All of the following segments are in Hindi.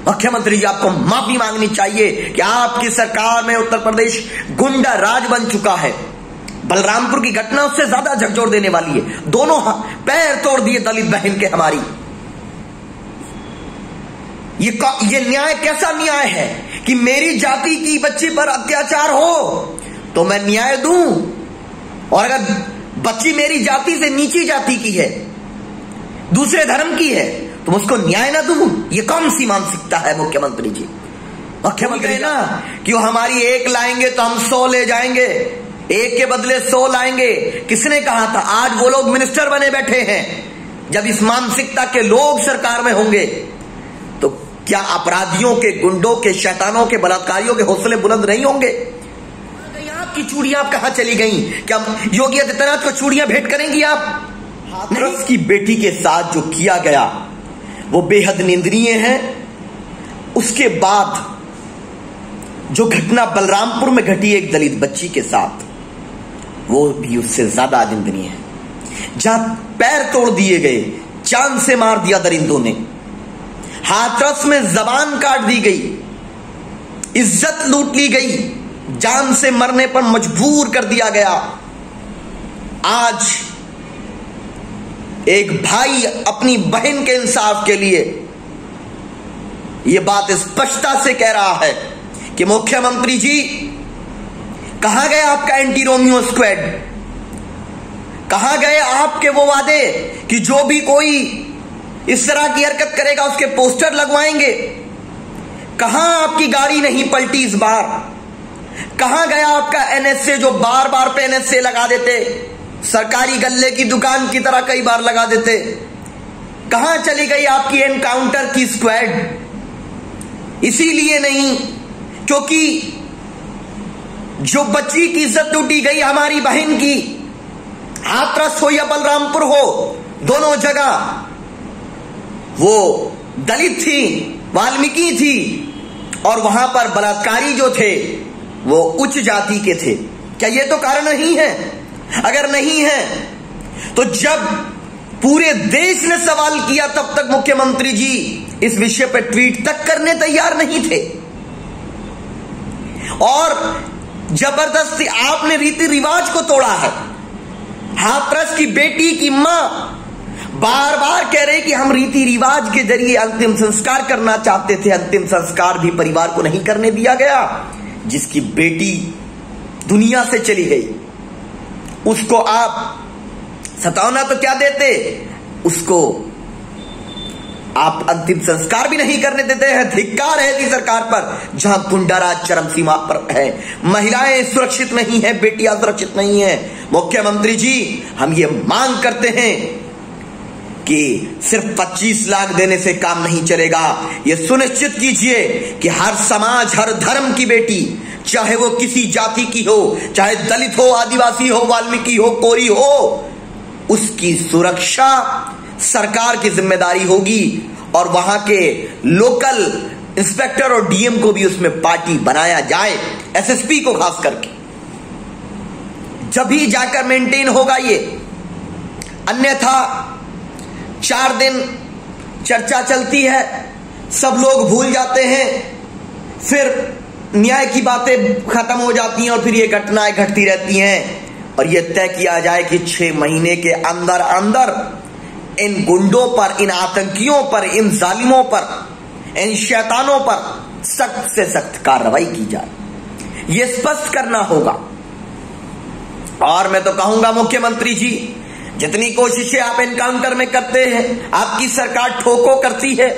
मुख्यमंत्री जी, आपको माफी मांगनी चाहिए कि आपकी सरकार में उत्तर प्रदेश गुंडा राज बन चुका है। बलरामपुर की घटना उससे ज्यादा झकझोर देने वाली है। दोनों पैर तोड़ दिए दलित बहन के हमारी। ये न्याय कैसा न्याय है कि मेरी जाति की बच्ची पर अत्याचार हो तो मैं न्याय दूं, और अगर बच्ची मेरी जाति से नीची जाति की है, दूसरे धर्म की है, तो उसको न्याय ना दूं? ये कौन सी मानसिकता है मुख्यमंत्री जी? मुख्यमंत्री ना कि वो हमारी एक लाएंगे तो हम 100 ले जाएंगे, एक के बदले 100 लाएंगे। किसने कहा था? आज वो लोग मिनिस्टर बने बैठे हैं। जब इस मानसिकता के लोग सरकार में होंगे तो क्या अपराधियों के, गुंडों के, शैतानों के, बलात्कारियों के हौसले बुलंद नहीं होंगे? आपकी चूड़ियां आप कहां चली गई? क्या योगी आदित्यनाथ को चूड़ियां भेंट करेंगी आप? हाथरस की बेटी के साथ जो किया गया वो बेहद निंदनीय है। उसके बाद जो घटना बलरामपुर में घटी एक दलित बच्ची के साथ, वो भी उससे ज्यादा निंदनीय है। जहां पैर तोड़ दिए गए, चांद से मार दिया दरिंदों ने, हाथरस में जबान काट दी गई, इज्जत लूट ली गई, जान से मरने पर मजबूर कर दिया गया। आज एक भाई अपनी बहन के इंसाफ के लिए यह बात स्पष्टता से कह रहा है कि मुख्यमंत्री जी, कहां गए आपका एंटी रोमियो स्क्वाड? कहां गए आपके वो वादे कि जो भी कोई इस तरह की हरकत करेगा उसके पोस्टर लगवाएंगे? कहां आपकी गाड़ी नहीं पलटी इस बार? कहां गया आपका एनएसए जो बार बार पे एनएसए लगा देते, सरकारी गल्ले की दुकान की तरह कई बार लगा देते? कहां चली गई आपकी एनकाउंटर की स्क्वाड? इसीलिए नहीं क्योंकि जो बच्ची की इज्जत लूटी गई, हमारी बहन की, हाथरस हो या बलरामपुर हो, दोनों जगह वो दलित थी, वाल्मीकि थी, और वहां पर बलात्कारी जो थे वो उच्च जाति के थे। क्या ये तो कारण नहीं है? अगर नहीं है तो जब पूरे देश ने सवाल किया तब तक मुख्यमंत्री जी इस विषय पर ट्वीट तक करने तैयार नहीं थे, और जबरदस्ती आपने रीति रिवाज को तोड़ा है। हाथरस की बेटी की मां बार बार कह रहे कि हम रीति रिवाज के जरिए अंतिम संस्कार करना चाहते थे। अंतिम संस्कार भी परिवार को नहीं करने दिया गया। जिसकी बेटी दुनिया से चली गई उसको आप सतावना तो क्या देते, उसको आप अंतिम संस्कार भी नहीं करने देते हैं। धिक्कार है ऐसी सरकार पर जहां गुंडाराज चरम सीमा पर है। महिलाएं सुरक्षित नहीं है, बेटियां सुरक्षित नहीं है। मुख्यमंत्री जी, हम ये मांग करते हैं कि सिर्फ 25 लाख देने से काम नहीं चलेगा। ये सुनिश्चित कीजिए कि हर समाज, हर धर्म की बेटी, चाहे वो किसी जाति की हो, चाहे दलित हो, आदिवासी हो, वाल्मीकि हो, कोरी हो, उसकी सुरक्षा सरकार की जिम्मेदारी होगी। और वहां के लोकल इंस्पेक्टर और डीएम को भी उसमें पार्टी बनाया जाए, एसएसपी को खास करके, जब ही जाकर मेंटेन होगा ये। अन्यथा 4 दिन चर्चा चलती है, सब लोग भूल जाते हैं, फिर न्याय की बातें खत्म हो जाती हैं और फिर ये घटनाएं घटती रहती हैं। और ये तय किया जाए कि 6 महीने के अंदर अंदर इन गुंडों पर, इन आतंकियों पर, इन जालिमों पर, इन शैतानों पर सख्त से सख्त कार्रवाई की जाए, ये स्पष्ट करना होगा। और मैं तो कहूंगा मुख्यमंत्री जी, जितनी कोशिशें आप एनकाउंटर में करते हैं, आपकी सरकार ठोको करती है,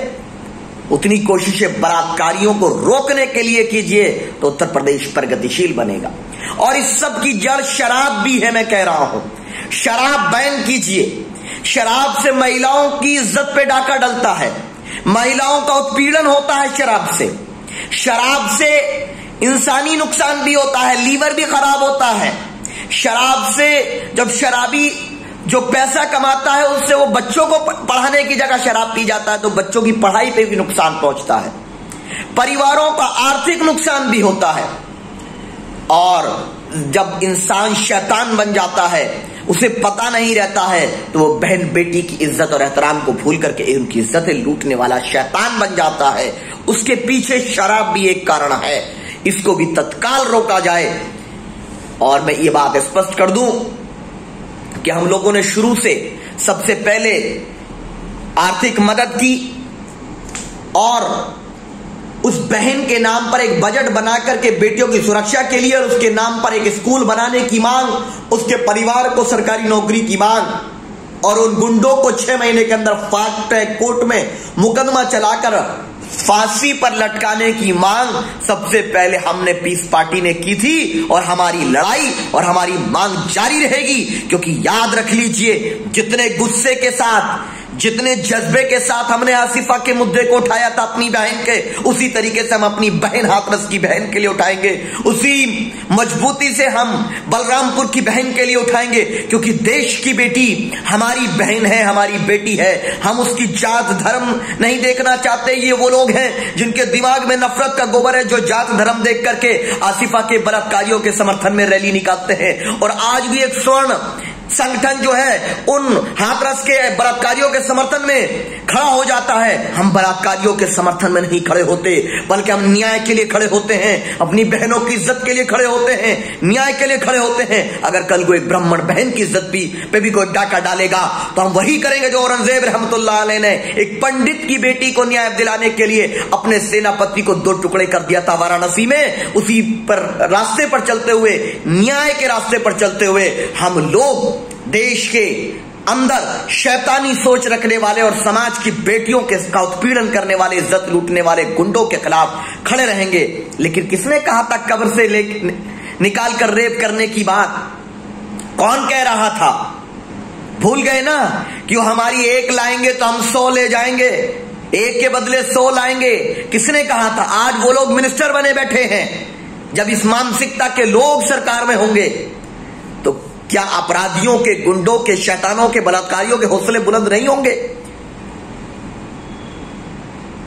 उतनी कोशिशें बलात्कारियों को रोकने के लिए कीजिए तो उत्तर प्रदेश प्रगतिशील बनेगा। और इस सब की जड़ शराब भी है। मैं कह रहा हूं, शराब बैन कीजिए। शराब से महिलाओं की इज्जत पे डाका डलता है, महिलाओं का उत्पीड़न होता है शराब से। शराब से इंसानी नुकसान भी होता है, लीवर भी खराब होता है। शराब से जब शराबी जो पैसा कमाता है उससे वो बच्चों को पढ़ाने की जगह शराब पी जाता है तो बच्चों की पढ़ाई पे भी नुकसान पहुंचता है, परिवारों का आर्थिक नुकसान भी होता है। और जब इंसान शैतान बन जाता है, उसे पता नहीं रहता है, तो वो बहन बेटी की इज्जत और एहतराम को भूल करके उनकी इज्जतें लूटने वाला शैतान बन जाता है। उसके पीछे शराब भी एक कारण है, इसको भी तत्काल रोका जाए। और मैं ये बात स्पष्ट कर दूं कि हम लोगों ने शुरू से सबसे पहले आर्थिक मदद की और उस बहन के नाम पर एक बजट बना करके बेटियों की सुरक्षा के लिए और उसके नाम पर एक स्कूल बनाने की मांग, उसके परिवार को सरकारी नौकरी की मांग और उन गुंडों को 6 महीने के अंदर फास्ट ट्रैक कोर्ट में मुकदमा चलाकर फांसी पर लटकाने की मांग सबसे पहले हमने पीस पार्टी ने की थी। और हमारी लड़ाई और हमारी मांग जारी रहेगी, क्योंकि याद रख लीजिए, जितने गुस्से के साथ, जितने जज्बे के साथ हमने आसिफा के मुद्दे को उठाया था अपनी बहन के, उसी तरीके से हम अपनी बहन हाथरस की बहन के लिए उठाएंगे, उसी मजबूती से हम बलरामपुर की बहन के लिए उठाएंगे। क्योंकि देश की बेटी हमारी बहन है, हमारी बेटी है। हम उसकी जात धर्म नहीं देखना चाहते। ये वो लोग हैं जिनके दिमाग में नफरत का गोबर है, जो जात धर्म देख करके आसिफा के बलात्कारियों के समर्थन में रैली निकालते हैं। और आज भी एक स्वर्ण संगठन जो है उन हाथरस के बलात्कारियों के समर्थन में खड़ा हो जाता है। हम बलात्कारियों के समर्थन में नहीं खड़े होते, बल्कि हम न्याय के लिए खड़े होते हैं, अपनी बहनों की इज्जत के लिए खड़े होते हैं, न्याय के लिए खड़े होते हैं। अगर कल कोई ब्राह्मण बहन की इज्जत पे भी कोई डाका डालेगा तो हम वही करेंगे जो औरंगजेब रहमतुल्लाह अलैह ने एक पंडित की बेटी को न्याय दिलाने के लिए अपने सेनापति को 2 टुकड़े कर दिया था वाराणसी में। उसी पर रास्ते पर चलते हुए, न्याय के रास्ते पर चलते हुए हम लोग देश के अंदर शैतानी सोच रखने वाले और समाज की बेटियों का उत्पीड़न करने वाले, इज्जत लूटने वाले गुंडों के खिलाफ खड़े रहेंगे। लेकिन किसने कहा था कब्र से निकाल कर रेप करने की बात? कौन कह रहा था? भूल गए ना कि वो हमारी 1 लाएंगे तो हम 100 ले जाएंगे, 1 के बदले 100 लाएंगे। किसने कहा था? आज वो लोग मिनिस्टर बने बैठे हैं। जब इस मानसिकता के लोग सरकार में होंगे तो क्या अपराधियों के, गुंडों के, शैतानों के, बलात्कारियों के हौसले बुलंद नहीं होंगे?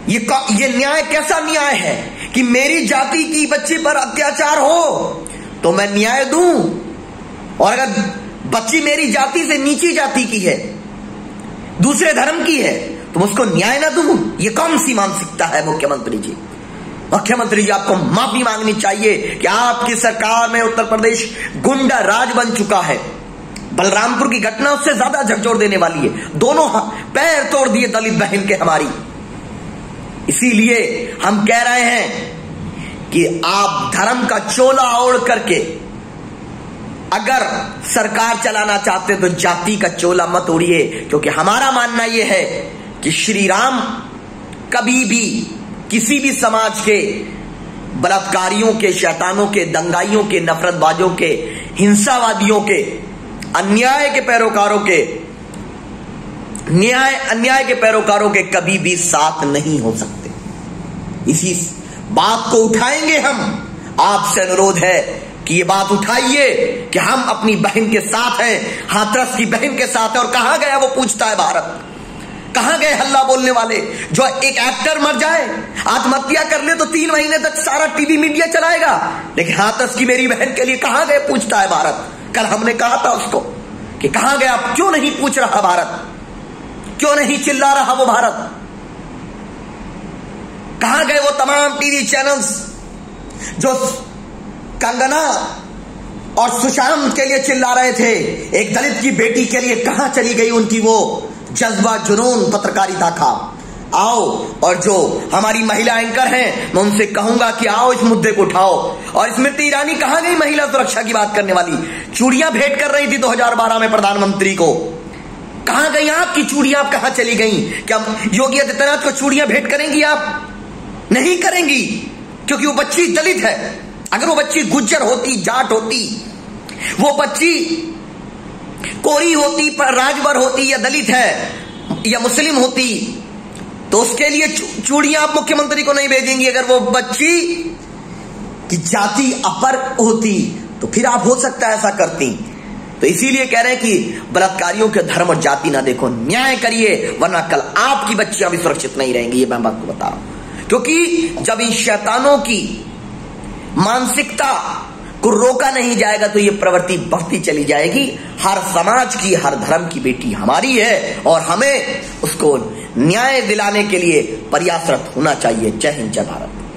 ये न्याय कैसा न्याय है कि मेरी जाति की बच्ची पर अत्याचार हो तो मैं न्याय दूं, और अगर बच्ची मेरी जाति से नीची जाति की है, दूसरे धर्म की है, तो उसको न्याय ना दूं? ये कौन सी मानसिकता है मुख्यमंत्री जी? मुख्यमंत्री जी, आपको माफी मांगनी चाहिए कि आपकी सरकार में उत्तर प्रदेश गुंडा राज बन चुका है। बलरामपुर की घटना उससे ज्यादा झकझोर देने वाली है। दोनों पैर तोड़ दिए दलित बहन के हमारी। इसीलिए हम कह रहे हैं कि आप धर्म का चोला ओढ़ करके अगर सरकार चलाना चाहते तो जाति का चोला मत ओढ़िए। क्योंकि हमारा मानना यह है कि श्री राम कभी भी किसी भी समाज के बलात्कारियों के, शैतानों के, दंगाइयों के, नफरतबाजों के, हिंसावादियों के, अन्याय के पैरोकारों के, अन्याय के पैरोकारों के कभी भी साथ नहीं हो सकते। इसी बात को उठाएंगे हम। आपसे अनुरोध है कि ये बात उठाइए कि हम अपनी बहन के साथ हैं, हाथरस की बहन के साथ है। और कहां गया वो पूछता है भारत? कहां गए हल्ला बोलने वाले? जो एक एक्टर मर जाए, आत्महत्या कर ले तो 3 महीने तक सारा टीवी मीडिया चलाएगा, लेकिन हाथरस की मेरी बहन के लिए कहां गए पूछता है भारत। कल हमने कहा था उसको कि कहां गया, क्यों नहीं पूछ रहा भारत? क्यों नहीं चिल्ला रहा वो भारत? कहां गए वो तमाम टीवी चैनल्स जो कंगना और सुशांत के लिए चिल्ला रहे थे? एक दलित की बेटी के लिए कहां चली गई उनकी वो जज्बा, जुनून, पत्रकारिता का? आओ, और जो हमारी महिला एंकर हैं मैं उनसे कहूंगा कि आओ इस मुद्दे को उठाओ। और स्मृति ईरानी कहां गई महिला सुरक्षा की बात करने वाली? चूड़ियां भेंट कर रही थी 2012 में प्रधानमंत्री को। कहां गई आपकी चूड़ियां? आप कहां चली गई? क्या योगी आदित्यनाथ को चूड़ियां भेंट करेंगी आप? नहीं करेंगी, क्योंकि वो बच्ची दलित है। अगर वो बच्ची गुज्जर होती, जाट होती, वो बच्ची कोरी होती, पर राजभर होती, या दलित है या मुस्लिम होती, तो उसके लिए चूड़ियां आप मुख्यमंत्री को नहीं भेजेंगी। अगर वो बच्ची की जाति अपर होती तो फिर आप हो सकता है ऐसा करती। तो इसीलिए कह रहे हैं कि बलात्कारियों के धर्म और जाति ना देखो, न्याय करिए, वरना कल आपकी बच्चियां भी सुरक्षित नहीं रहेंगी। ये मैं आपको बता रहा हूं। क्योंकि जब इन शैतानों की मानसिकता को रोका नहीं जाएगा तो ये प्रवृत्ति बढ़ती चली जाएगी। हर समाज की, हर धर्म की बेटी हमारी है और हमें उसको न्याय दिलाने के लिए प्रयासरत होना चाहिए। जय हिंद, जय भारत।